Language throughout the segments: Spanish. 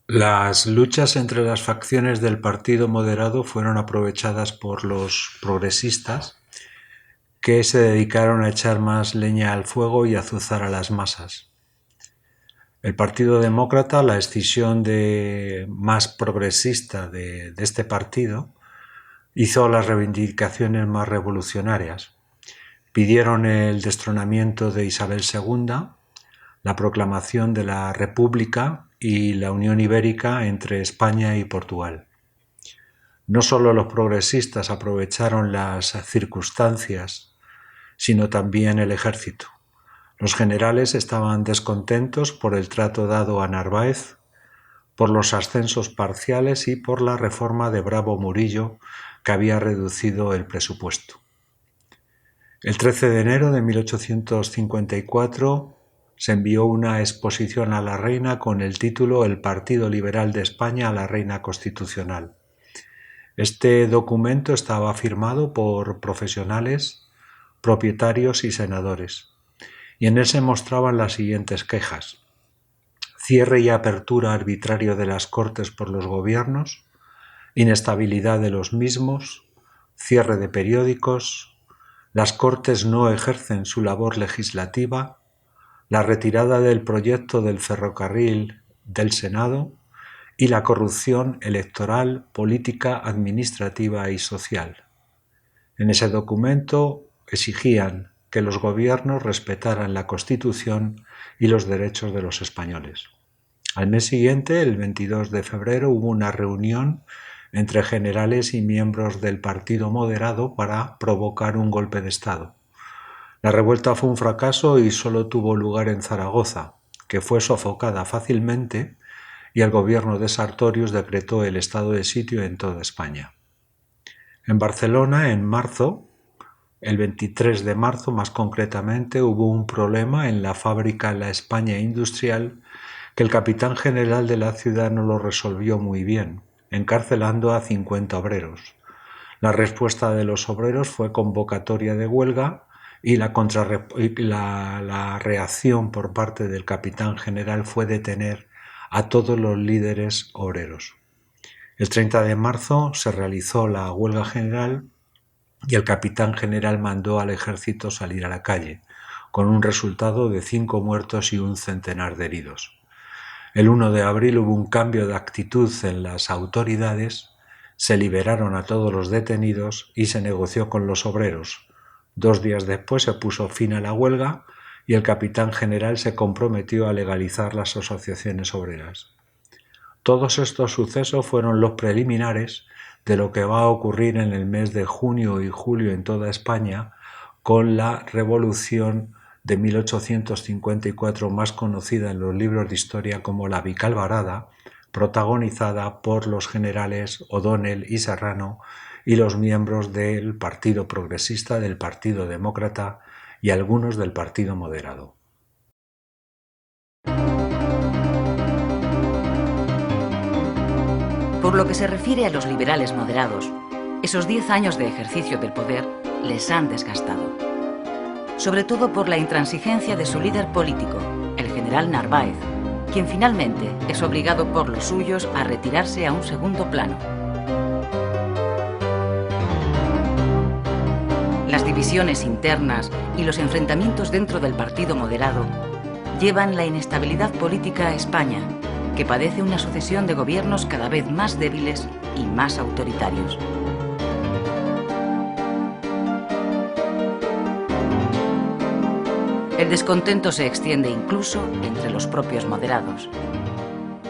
Las luchas entre las facciones del Partido Moderado fueron aprovechadas por los progresistas, que se dedicaron a echar más leña al fuego y azuzar a las masas. El Partido Demócrata, la escisión más progresista de este partido, hizo las reivindicaciones más revolucionarias. Pidieron el destronamiento de Isabel II, la proclamación de la República y la Unión Ibérica entre España y Portugal. No solo los progresistas aprovecharon las circunstancias, sino también el ejército. Los generales estaban descontentos por el trato dado a Narváez, por los ascensos parciales y por la reforma de Bravo Murillo, que había reducido el presupuesto. El 13 de enero de 1854 se envió una exposición a la reina con el título El Partido Liberal de España a la Reina Constitucional. Este documento estaba firmado por profesionales, propietarios y senadores, y en él se mostraban las siguientes quejas: cierre y apertura arbitrario de las Cortes por los gobiernos, inestabilidad de los mismos, cierre de periódicos, las Cortes no ejercen su labor legislativa, la retirada del proyecto del ferrocarril del Senado y la corrupción electoral, política, administrativa y social. En ese documento exigían que los gobiernos respetaran la Constitución y los derechos de los españoles. Al mes siguiente, el 22 de febrero, hubo una reunión entre generales y miembros del Partido Moderado para provocar un golpe de Estado. La revuelta fue un fracaso y solo tuvo lugar en Zaragoza, que fue sofocada fácilmente, y el gobierno de Sartorius decretó el estado de sitio en toda España. En Barcelona, en marzo, el 23 de marzo más concretamente, hubo un problema en la fábrica La España Industrial que el capitán general de la ciudad no lo resolvió muy bien, encarcelando a 50 obreros. La respuesta de los obreros fue convocatoria de huelga y la reacción por parte del capitán general fue detener a todos los líderes obreros. El 30 de marzo se realizó la huelga general y el capitán general mandó al ejército salir a la calle, con un resultado de 5 muertos y un centenar de heridos. El 1 de abril hubo un cambio de actitud en las autoridades, se liberaron a todos los detenidos y se negoció con los obreros. 2 días después se puso fin a la huelga y el capitán general se comprometió a legalizar las asociaciones obreras. Todos estos sucesos fueron los preliminares de lo que va a ocurrir en el mes de junio y julio en toda España con la Revolución de 1854, más conocida en los libros de historia como la Vicalvarada, protagonizada por los generales O'Donnell y Serrano y los miembros del Partido Progresista, del Partido Demócrata y algunos del Partido Moderado. Por lo que se refiere a los liberales moderados, esos 10 años de ejercicio del poder les han desgastado. Sobre todo por la intransigencia de su líder político, el general Narváez, quien finalmente es obligado por los suyos a retirarse a un segundo plano. Las divisiones internas y los enfrentamientos dentro del Partido Moderado llevan la inestabilidad política a España, que padece una sucesión de gobiernos cada vez más débiles y más autoritarios. El descontento se extiende incluso entre los propios moderados.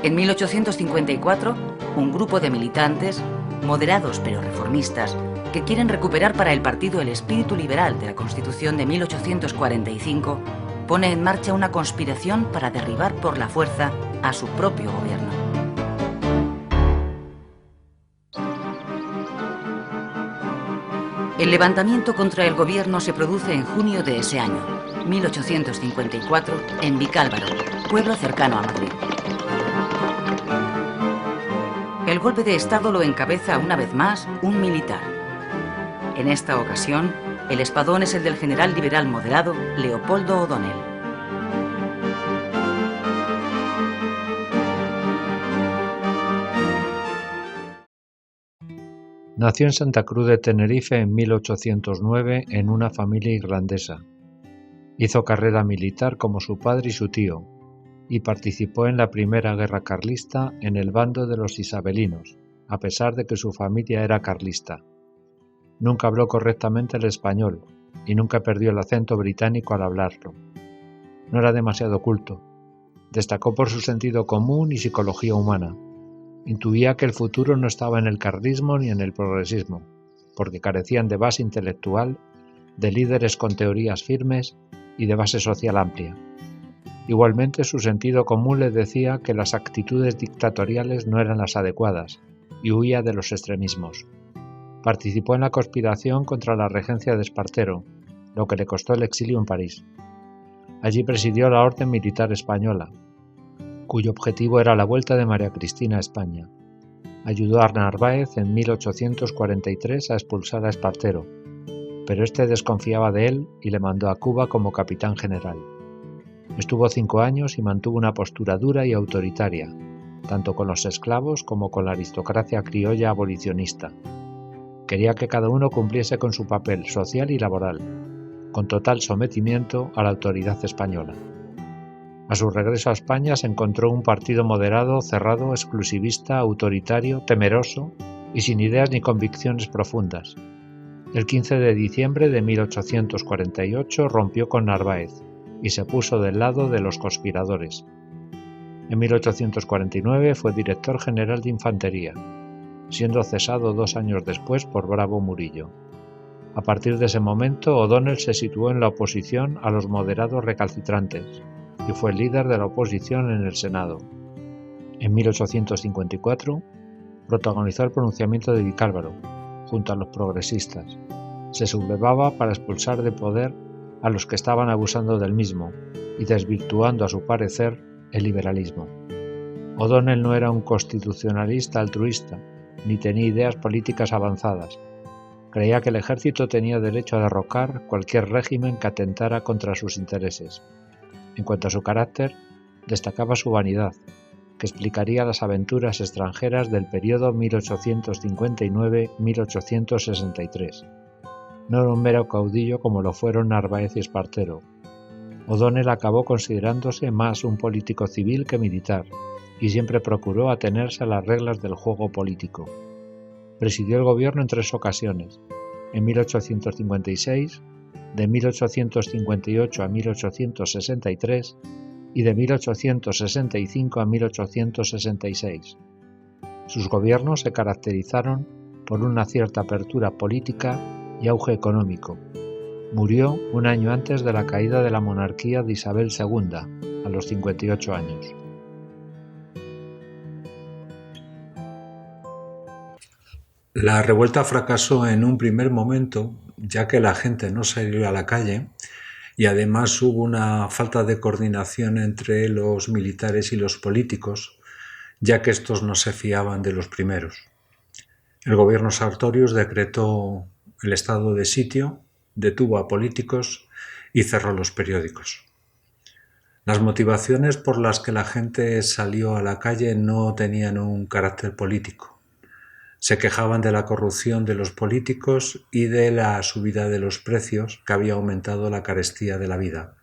En 1854, un grupo de militantes, moderados pero reformistas, que quieren recuperar para el partido el espíritu liberal de la Constitución de 1845, pone en marcha una conspiración para derribar por la fuerza a su propio gobierno. El levantamiento contra el gobierno se produce en junio de ese año, 1854, en Vicálvaro, pueblo cercano a Madrid. El golpe de Estado lo encabeza una vez más un militar. En esta ocasión, el espadón es el del general liberal moderado Leopoldo O'Donnell. Nació en Santa Cruz de Tenerife en 1809 en una familia irlandesa. Hizo carrera militar como su padre y su tío, y participó en la Primera Guerra Carlista en el bando de los isabelinos, a pesar de que su familia era carlista. Nunca habló correctamente el español, y nunca perdió el acento británico al hablarlo. No era demasiado culto. Destacó por su sentido común y psicología humana. Intuía que el futuro no estaba en el carlismo ni en el progresismo, porque carecían de base intelectual, de líderes con teorías firmes y de base social amplia. Igualmente, su sentido común le decía que las actitudes dictatoriales no eran las adecuadas, y huía de los extremismos. Participó en la conspiración contra la regencia de Espartero, lo que le costó el exilio en París. Allí presidió la Orden Militar Española, cuyo objetivo era la vuelta de María Cristina a España. Ayudó a Narváez en 1843 a expulsar a Espartero, pero este desconfiaba de él y le mandó a Cuba como capitán general. Estuvo 5 años y mantuvo una postura dura y autoritaria, tanto con los esclavos como con la aristocracia criolla abolicionista. Quería que cada uno cumpliese con su papel social y laboral, con total sometimiento a la autoridad española. A su regreso a España se encontró un partido moderado, cerrado, exclusivista, autoritario, temeroso y sin ideas ni convicciones profundas. El 15 de diciembre de 1848 rompió con Narváez y se puso del lado de los conspiradores. En 1849 fue director general de Infantería, siendo cesado 2 años después por Bravo Murillo. A partir de ese momento, O'Donnell se situó en la oposición a los moderados recalcitrantes y fue el líder de la oposición en el Senado. En 1854 protagonizó el pronunciamiento de Vicálvaro, junto a los progresistas. Se sublevaba para expulsar de poder a los que estaban abusando del mismo y desvirtuando a su parecer el liberalismo. O'Donnell no era un constitucionalista altruista, ni tenía ideas políticas avanzadas. Creía que el ejército tenía derecho a derrocar cualquier régimen que atentara contra sus intereses. En cuanto a su carácter, destacaba su vanidad, que explicaría las aventuras extranjeras del periodo 1859-1863. No era un mero caudillo como lo fueron Narváez y Espartero. O'Donnell acabó considerándose más un político civil que militar, y siempre procuró atenerse a las reglas del juego político. Presidió el gobierno en 3 ocasiones, en 1856, de 1858 a 1863 y de 1865 a 1866. Sus gobiernos se caracterizaron por una cierta apertura política y auge económico. Murió un año antes de la caída de la monarquía de Isabel II, a los 58 años. La revuelta fracasó en un primer momento, ya que la gente no salió a la calle y además hubo una falta de coordinación entre los militares y los políticos, ya que estos no se fiaban de los primeros. El gobierno Sartorius decretó el estado de sitio, detuvo a políticos y cerró los periódicos. Las motivaciones por las que la gente salió a la calle no tenían un carácter político. Se quejaban de la corrupción de los políticos y de la subida de los precios que había aumentado la carestía de la vida.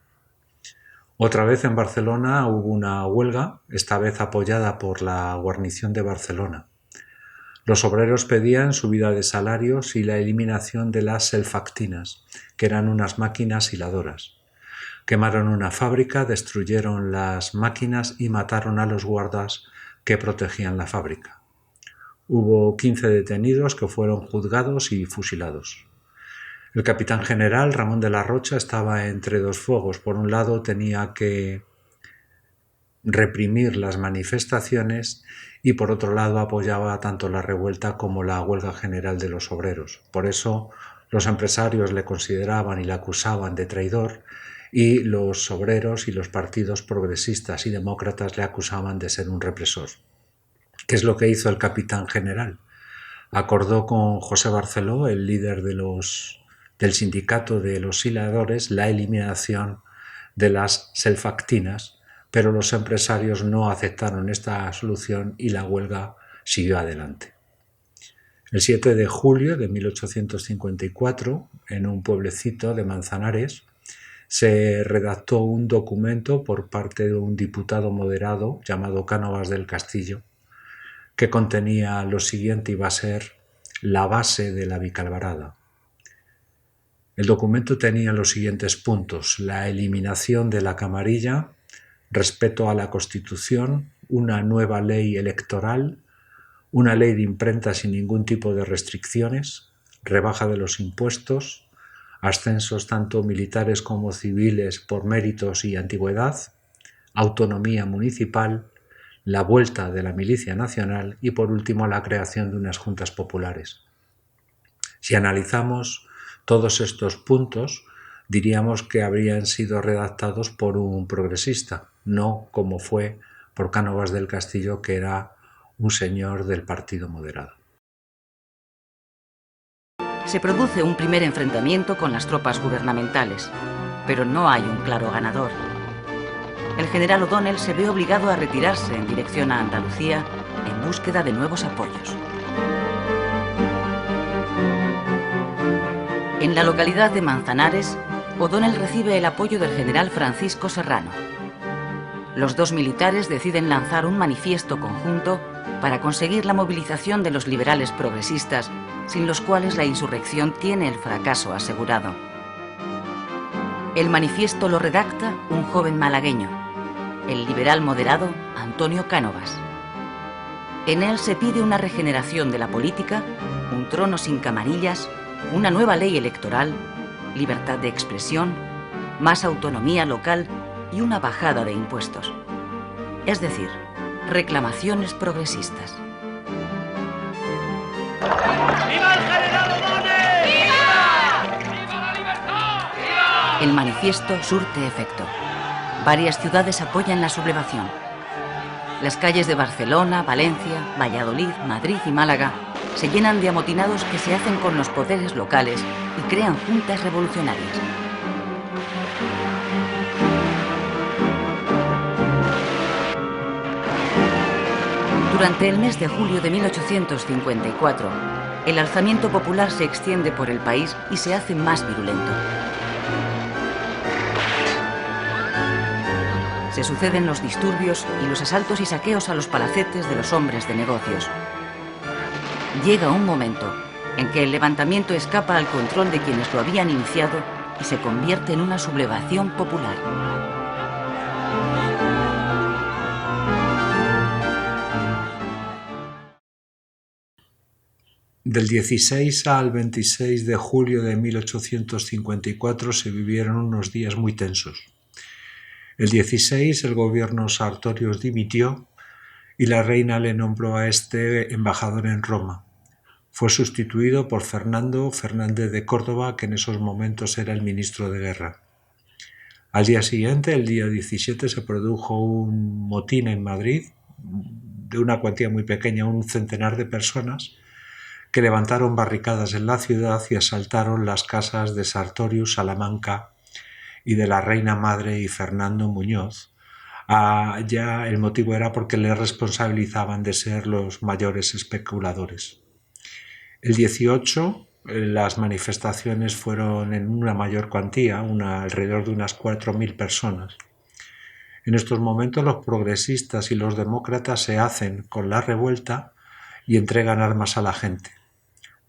Otra vez en Barcelona hubo una huelga, esta vez apoyada por la guarnición de Barcelona. Los obreros pedían subida de salarios y la eliminación de las selfactinas, que eran unas máquinas hiladoras. Quemaron una fábrica, destruyeron las máquinas y mataron a los guardas que protegían la fábrica. Hubo 15 detenidos que fueron juzgados y fusilados. El capitán general Ramón de la Rocha estaba entre 2 fuegos. Por un lado tenía que reprimir las manifestaciones y por otro lado apoyaba tanto la revuelta como la huelga general de los obreros. Por eso los empresarios le consideraban y le acusaban de traidor y los obreros y los partidos progresistas y demócratas le acusaban de ser un represor. ¿Qué es lo que hizo el capitán general? Acordó con José Barceló, el líder del sindicato de los hiladores, la eliminación de las selfactinas, pero los empresarios no aceptaron esta solución y la huelga siguió adelante. El 7 de julio de 1854, en un pueblecito de Manzanares, se redactó un documento por parte de un diputado moderado llamado Cánovas del Castillo, que contenía lo siguiente: iba a ser la base de la Vicalvarada. El documento tenía los siguientes puntos: la eliminación de la camarilla, respeto a la Constitución, una nueva ley electoral, una ley de imprenta sin ningún tipo de restricciones, rebaja de los impuestos, ascensos tanto militares como civiles por méritos y antigüedad, autonomía municipal, la vuelta de la milicia nacional y, por último, la creación de unas juntas populares. Si analizamos todos estos puntos, diríamos que habrían sido redactados por un progresista, no como fue por Cánovas del Castillo, que era un señor del Partido Moderado. Se produce un primer enfrentamiento con las tropas gubernamentales, pero no hay un claro ganador. El general O'Donnell se ve obligado a retirarse en dirección a Andalucía en búsqueda de nuevos apoyos. En la localidad de Manzanares, O'Donnell recibe el apoyo del general Francisco Serrano. Los dos militares deciden lanzar un manifiesto conjunto para conseguir la movilización de los liberales progresistas, sin los cuales la insurrección tiene el fracaso asegurado. El manifiesto lo redacta un joven malagueño, el liberal moderado Antonio Cánovas. En él se pide una regeneración de la política, un trono sin camarillas, una nueva ley electoral, libertad de expresión, más autonomía local y una bajada de impuestos. Es decir, reclamaciones progresistas. ¡Viva el general O'Donnell! ¡Viva! ¡Viva la libertad! ¡Viva! El manifiesto surte efecto. Varias ciudades apoyan la sublevación. Las calles de Barcelona, Valencia, Valladolid, Madrid y Málaga se llenan de amotinados que se hacen con los poderes locales y crean juntas revolucionarias. Durante el mes de julio de 1854, el alzamiento popular se extiende por el país y se hace más virulento. Se suceden los disturbios y los asaltos y saqueos a los palacetes de los hombres de negocios. Llega un momento en que el levantamiento escapa al control de quienes lo habían iniciado y se convierte en una sublevación popular. Del 16 al 26 de julio de 1854 se vivieron unos días muy tensos. El 16 el gobierno Sartorius dimitió y la reina le nombró a este embajador en Roma. Fue sustituido por Fernando Fernández de Córdoba, que en esos momentos era el ministro de Guerra. Al día siguiente, el día 17, se produjo un motín en Madrid de una cuantía muy pequeña, un centenar de personas, que levantaron barricadas en la ciudad y asaltaron las casas de Sartorius, Salamanca y de la reina madre y Fernando Muñoz. Ya el motivo era porque le responsabilizaban de ser los mayores especuladores. El 18 las manifestaciones fueron en una mayor cuantía, alrededor de unas 4.000 personas. En estos momentos los progresistas y los demócratas se hacen con la revuelta y entregan armas a la gente.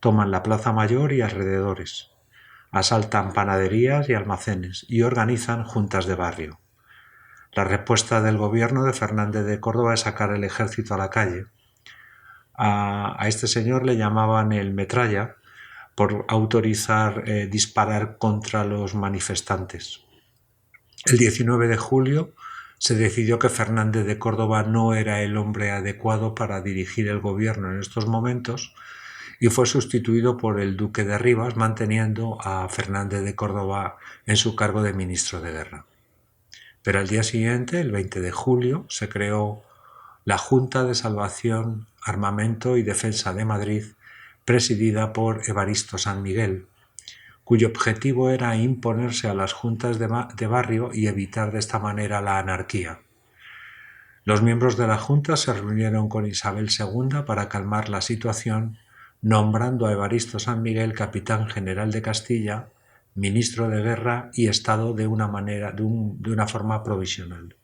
Toman la Plaza Mayor y alrededores, asaltan panaderías y almacenes y organizan juntas de barrio. La respuesta del gobierno de Fernández de Córdoba es sacar el ejército a la calle. A este señor le llamaban el metralla por autorizar disparar contra los manifestantes. El 19 de julio se decidió que Fernández de Córdoba no era el hombre adecuado para dirigir el gobierno en estos momentos y fue sustituido por el duque de Rivas, manteniendo a Fernández de Córdoba en su cargo de ministro de Guerra. Pero al día siguiente, el 20 de julio, se creó la Junta de Salvación, Armamento y Defensa de Madrid, presidida por Evaristo San Miguel, cuyo objetivo era imponerse a las juntas de barrio y evitar de esta manera la anarquía. Los miembros de la Junta se reunieron con Isabel II para calmar la situación, nombrando a Evaristo San Miguel capitán general de Castilla, ministro de guerra y estado de una forma provisional.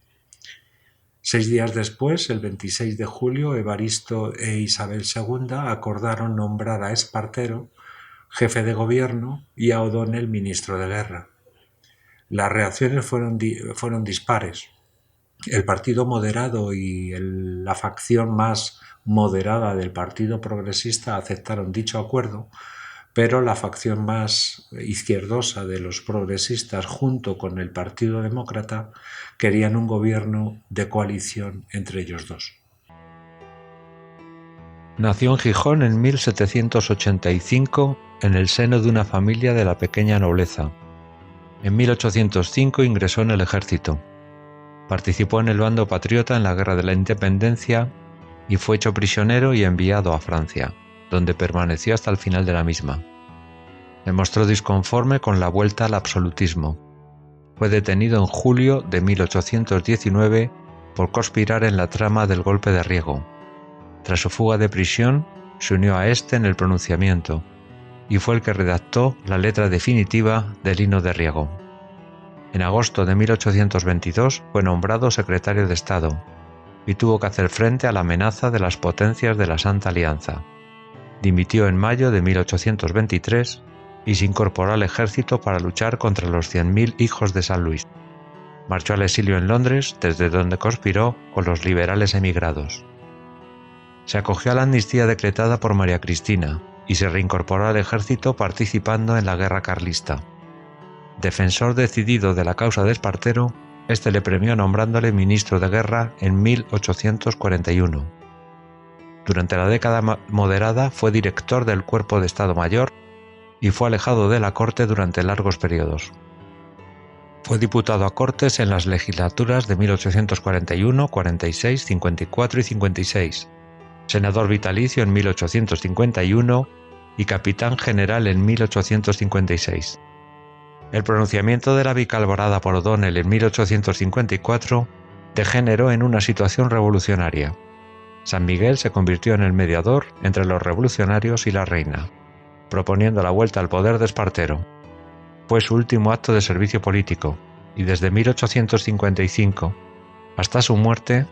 6 días después, el 26 de julio, Evaristo e Isabel II acordaron nombrar a Espartero jefe de gobierno y a O'Donnell ministro de guerra. Las reacciones fueron dispares. El Partido Moderado y la facción más moderada del Partido Progresista aceptaron dicho acuerdo, pero la facción más izquierdosa de los progresistas junto con el Partido Demócrata querían un gobierno de coalición entre ellos dos. Nació en Gijón en 1785 en el seno de una familia de la pequeña nobleza. En 1805 ingresó en el ejército. Participó en el bando patriota en la Guerra de la Independencia y fue hecho prisionero y enviado a Francia, donde permaneció hasta el final de la misma. Se mostró disconforme con la vuelta al absolutismo. Fue detenido en julio de 1819 por conspirar en la trama del golpe de Riego. Tras su fuga de prisión, se unió a este en el pronunciamiento y fue el que redactó la letra definitiva del Himno de Riego. En agosto de 1822 fue nombrado secretario de Estado y tuvo que hacer frente a la amenaza de las potencias de la Santa Alianza. Dimitió en mayo de 1823 y se incorporó al ejército para luchar contra los 100.000 hijos de San Luis. Marchó al exilio en Londres, desde donde conspiró con los liberales emigrados. Se acogió a la amnistía decretada por María Cristina y se reincorporó al ejército participando en la guerra carlista. Defensor decidido de la causa de Espartero, este le premió nombrándole ministro de guerra en 1841. Durante la década moderada fue director del Cuerpo de Estado Mayor y fue alejado de la corte durante largos periodos. Fue diputado a Cortes en las legislaturas de 1841, 46, 54 y 56, senador vitalicio en 1851 y capitán general en 1856. El pronunciamiento de la Vicalvarada por O'Donnell en 1854 degeneró en una situación revolucionaria. San Miguel se convirtió en el mediador entre los revolucionarios y la reina, proponiendo la vuelta al poder de Espartero. Fue su último acto de servicio político y desde 1855 hasta su muerte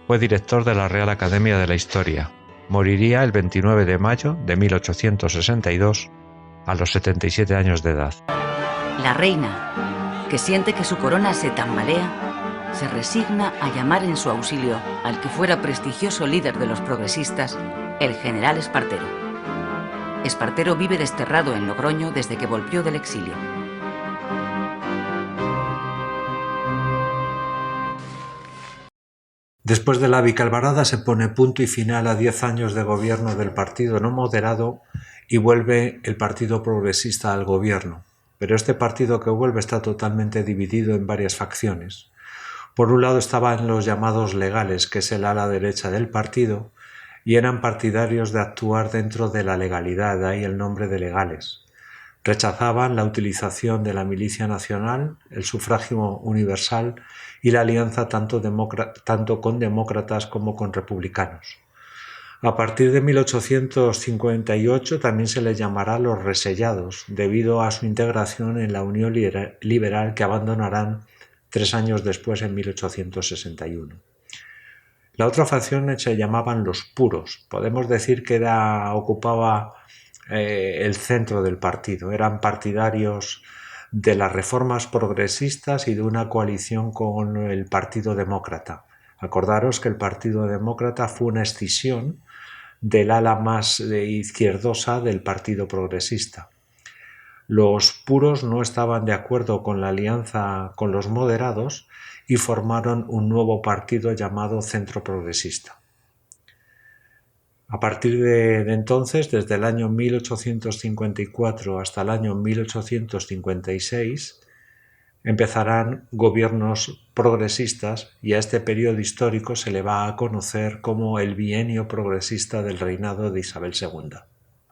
fue director de la Real Academia de la Historia. Moriría el 29 de mayo de 1862 a los 77 años de edad. La reina, que siente que su corona se tambalea, se resigna a llamar en su auxilio al que fuera prestigioso líder de los progresistas, el general Espartero. Espartero vive desterrado en Logroño desde que volvió del exilio. Después de la Vicalvarada se pone punto y final a 10 años de gobierno del Partido No Moderado y vuelve el Partido Progresista al gobierno. Pero este partido que vuelve está totalmente dividido en varias facciones. Por un lado estaban los llamados legales, que es el ala derecha del partido, y eran partidarios de actuar dentro de la legalidad, de ahí el nombre de legales. Rechazaban la utilización de la milicia nacional, el sufragio universal y la alianza tanto con demócratas como con republicanos. A partir de 1858 también se les llamará los resellados, debido a su integración en la Unión Liberal que abandonarán 3 años después, en 1861. La otra facción se llamaban los puros. Podemos decir que ocupaba el centro del partido. Eran partidarios de las reformas progresistas y de una coalición con el Partido Demócrata. Acordaros que el Partido Demócrata fue una escisión del ala más izquierdosa del Partido Progresista. Los puros no estaban de acuerdo con la alianza con los moderados y formaron un nuevo partido llamado Centro Progresista. A partir de entonces, desde el año 1854 hasta el año 1856, empezarán gobiernos progresistas y a este periodo histórico se le va a conocer como el bienio progresista del reinado de Isabel II.